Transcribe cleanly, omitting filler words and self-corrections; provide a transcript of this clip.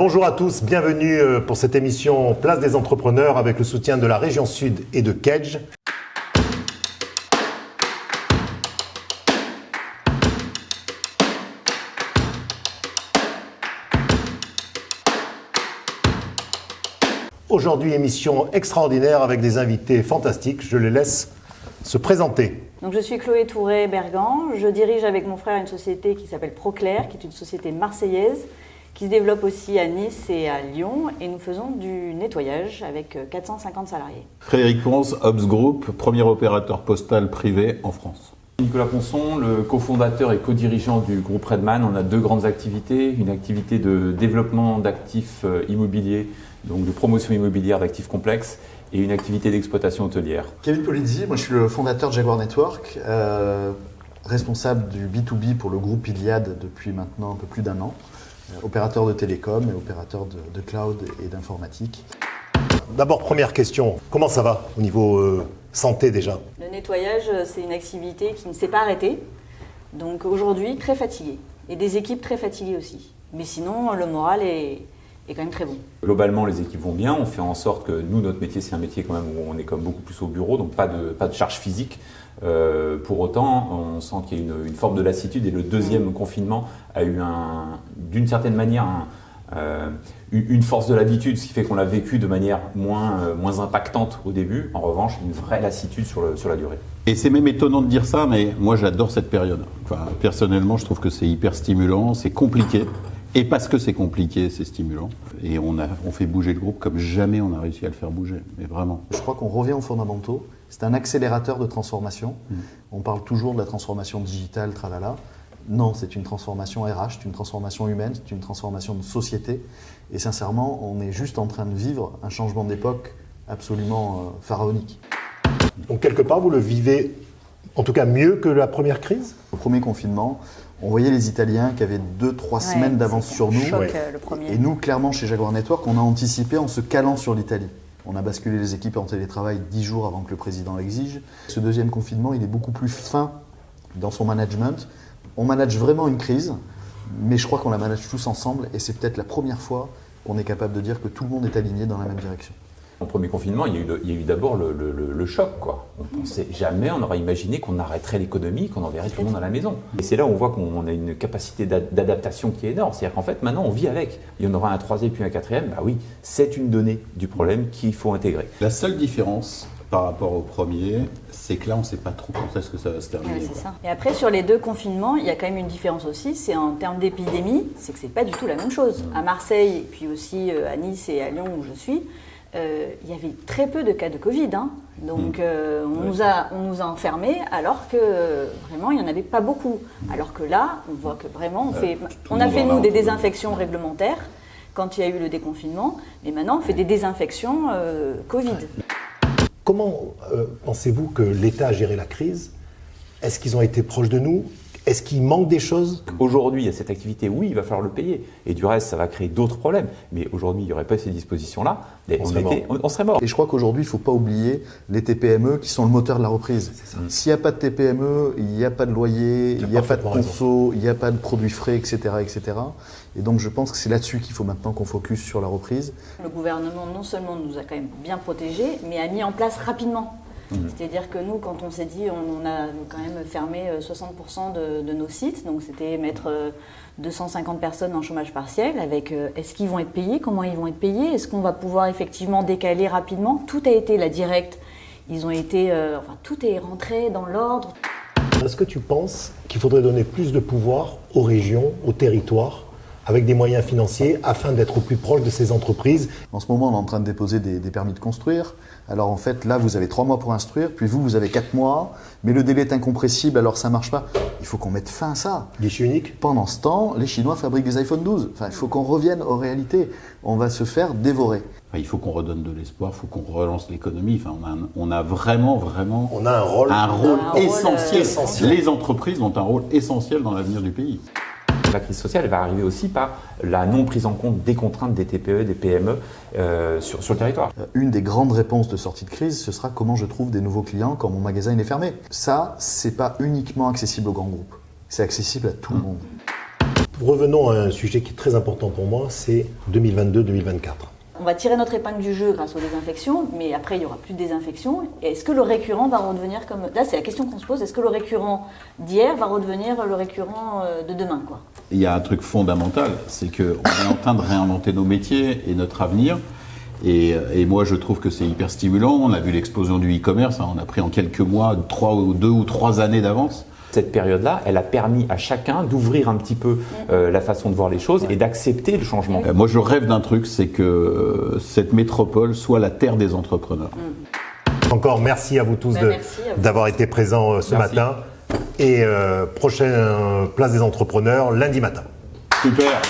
Bonjour à tous, bienvenue pour cette émission Place des entrepreneurs avec le soutien de la région Sud et de Kedge. Aujourd'hui, émission extraordinaire avec des invités fantastiques. Je les laisse se présenter. Donc, je suis Chloé Touré-Bergan. Je dirige avec mon frère une société qui s'appelle Proclair, qui est une société marseillaise qui se développe aussi à Nice et à Lyon. Et nous faisons du nettoyage avec 450 salariés. Frédéric Ponce, Hobbs Group, premier opérateur postal privé en France. Nicolas Ponson, le cofondateur et co-dirigeant du groupe Redman. On a deux grandes activités. Une activité de développement d'actifs immobiliers, donc de promotion immobilière d'actifs complexes, et une activité d'exploitation hôtelière. Kevin Polizzi, moi je suis le fondateur de Jaguar Network, responsable du B2B pour le groupe Iliad depuis maintenant un peu plus d'un an, opérateur de télécom et opérateur de cloud et d'informatique. D'abord, première question, comment ça va au niveau santé déjà? Le nettoyage, c'est une activité qui ne s'est pas arrêtée. Donc aujourd'hui, très fatigué. Et des équipes très fatiguées aussi. Mais sinon, le moral est quand même très bon. Globalement, les équipes vont bien. On fait en sorte que nous, notre métier, c'est un métier quand même où on est comme beaucoup plus au bureau, donc pas de charge physique. Pour autant, on sent qu'il y a une forme de lassitude et le deuxième confinement a eu d'une certaine manière une force de l'habitude, ce qui fait qu'on l'a vécu de manière moins impactante au début. En revanche, une vraie lassitude sur la durée. Et c'est même étonnant de dire ça, mais moi j'adore cette période. Enfin, personnellement, je trouve que c'est hyper stimulant, c'est compliqué. Et parce que c'est compliqué, c'est stimulant. Et on fait bouger le groupe comme jamais on a réussi à le faire bouger. Mais vraiment. Je crois qu'on revient aux fondamentaux. C'est un accélérateur de transformation. On parle toujours de la transformation digitale, tralala. Non, c'est une transformation RH, c'est une transformation humaine, c'est une transformation de société. Et sincèrement, on est juste en train de vivre un changement d'époque absolument pharaonique. Donc quelque part, vous le vivez en tout cas mieux que la première crise? Au premier confinement, on voyait les Italiens qui avaient 2-3 semaines d'avance sur nous. Choc, le premier. Et nous, clairement, chez Jaguar Network, on a anticipé en se calant sur l'Italie. On a basculé les équipes en télétravail 10 jours avant que le président l'exige. Ce deuxième confinement, il est beaucoup plus fin dans son management. On manage vraiment une crise, mais je crois qu'on la manage tous ensemble et c'est peut-être la première fois qu'on est capable de dire que tout le monde est aligné dans la même direction. Au premier confinement, il y a eu d'abord le choc, quoi. On ne pensait jamais, on aurait imaginé qu'on arrêterait l'économie, qu'on enverrait tout le monde à la maison. Et c'est là où on voit qu'on a une capacité d'adaptation qui est énorme. C'est-à-dire qu'en fait, maintenant, on vit avec. Il y en aura un troisième puis un quatrième. Bah oui, c'est une donnée du problème qu'il faut intégrer. La seule différence par rapport au premier, c'est que là, on ne sait pas trop quand est-ce que ça va se terminer. Ouais, c'est ça. Et après, sur les deux confinements, il y a quand même une différence aussi. C'est en termes d'épidémie, c'est que c'est pas du tout la même chose. À Marseille, et puis aussi à Nice et à Lyon où je suis, il y avait très peu de cas de Covid. Donc on nous a enfermés alors que vraiment il n'y en avait pas beaucoup. Alors que là, on voit que vraiment on a fait nous des désinfections réglementaires quand il y a eu le déconfinement, mais maintenant on fait des désinfections Covid. Comment pensez-vous que l'État a géré la crise? Est-ce qu'ils ont été proches de nous? Est-ce qu'il manque des choses? Aujourd'hui, il y a cette activité, oui, il va falloir le payer. Et du reste, ça va créer d'autres problèmes. Mais aujourd'hui, il n'y aurait pas ces dispositions-là. On serait mort. Et je crois qu'aujourd'hui, il ne faut pas oublier les TPME qui sont le moteur de la reprise. S'il n'y a pas de TPME, il n'y a pas de loyer, il n'y a pas de conso, il n'y a pas de produits frais, etc., etc. Et donc, je pense que c'est là-dessus qu'il faut maintenant qu'on focus sur la reprise. Le gouvernement, non seulement nous a quand même bien protégés, mais a mis en place rapidement. C'est-à-dire que nous, quand on s'est dit, on a quand même fermé 60% de nos sites, donc c'était mettre 250 personnes en chômage partiel avec est-ce qu'ils vont être payés, comment ils vont être payés, est-ce qu'on va pouvoir effectivement décaler rapidement. Tout a été la directe, ils ont été, tout est rentré dans l'ordre. Est-ce que tu penses qu'il faudrait donner plus de pouvoir aux régions, aux territoires, avec des moyens financiers afin d'être au plus proche de ces entreprises? En ce moment, on est en train de déposer des permis de construire. Alors en fait, là, vous avez 3 mois pour instruire, puis vous avez 4 mois, mais le délai est incompressible, alors ça ne marche pas. Il faut qu'on mette fin à ça. Guichet unique? Pendant ce temps, les Chinois fabriquent des iPhone 12. Enfin, il faut qu'on revienne aux réalités. On va se faire dévorer. Enfin, il faut qu'on redonne de l'espoir, il faut qu'on relance l'économie. Enfin, on a vraiment On a un rôle essentiel. Les entreprises ont un rôle essentiel dans l'avenir du pays. La crise sociale elle va arriver aussi par la non prise en compte des contraintes des TPE, des PME sur le territoire. Une des grandes réponses de sortie de crise, ce sera comment je trouve des nouveaux clients quand mon magasin est fermé. Ça, c'est pas uniquement accessible aux grands groupes, c'est accessible à tout le monde. Revenons à un sujet qui est très important pour moi, c'est 2022-2024. On va tirer notre épingle du jeu grâce aux désinfections, mais après il n'y aura plus de désinfection. Et est-ce que le récurrent va redevenir comme... Là, c'est la question qu'on se pose. Est-ce que le récurrent d'hier va redevenir le récurrent de demain, quoi? Il y a un truc fondamental, c'est qu'on est en train de réinventer nos métiers et notre avenir. Et moi, je trouve que c'est hyper stimulant. On a vu l'explosion du e-commerce. On a pris en quelques mois 2 ou 3 années d'avance. Cette période-là, elle a permis à chacun d'ouvrir un petit peu la façon de voir les choses et d'accepter le changement. Moi, je rêve d'un truc, c'est que cette métropole soit la terre des entrepreneurs. Encore merci à vous tous Merci à vous. d'avoir été présents ce Merci. matin. Et prochaine place des entrepreneurs lundi matin. Super.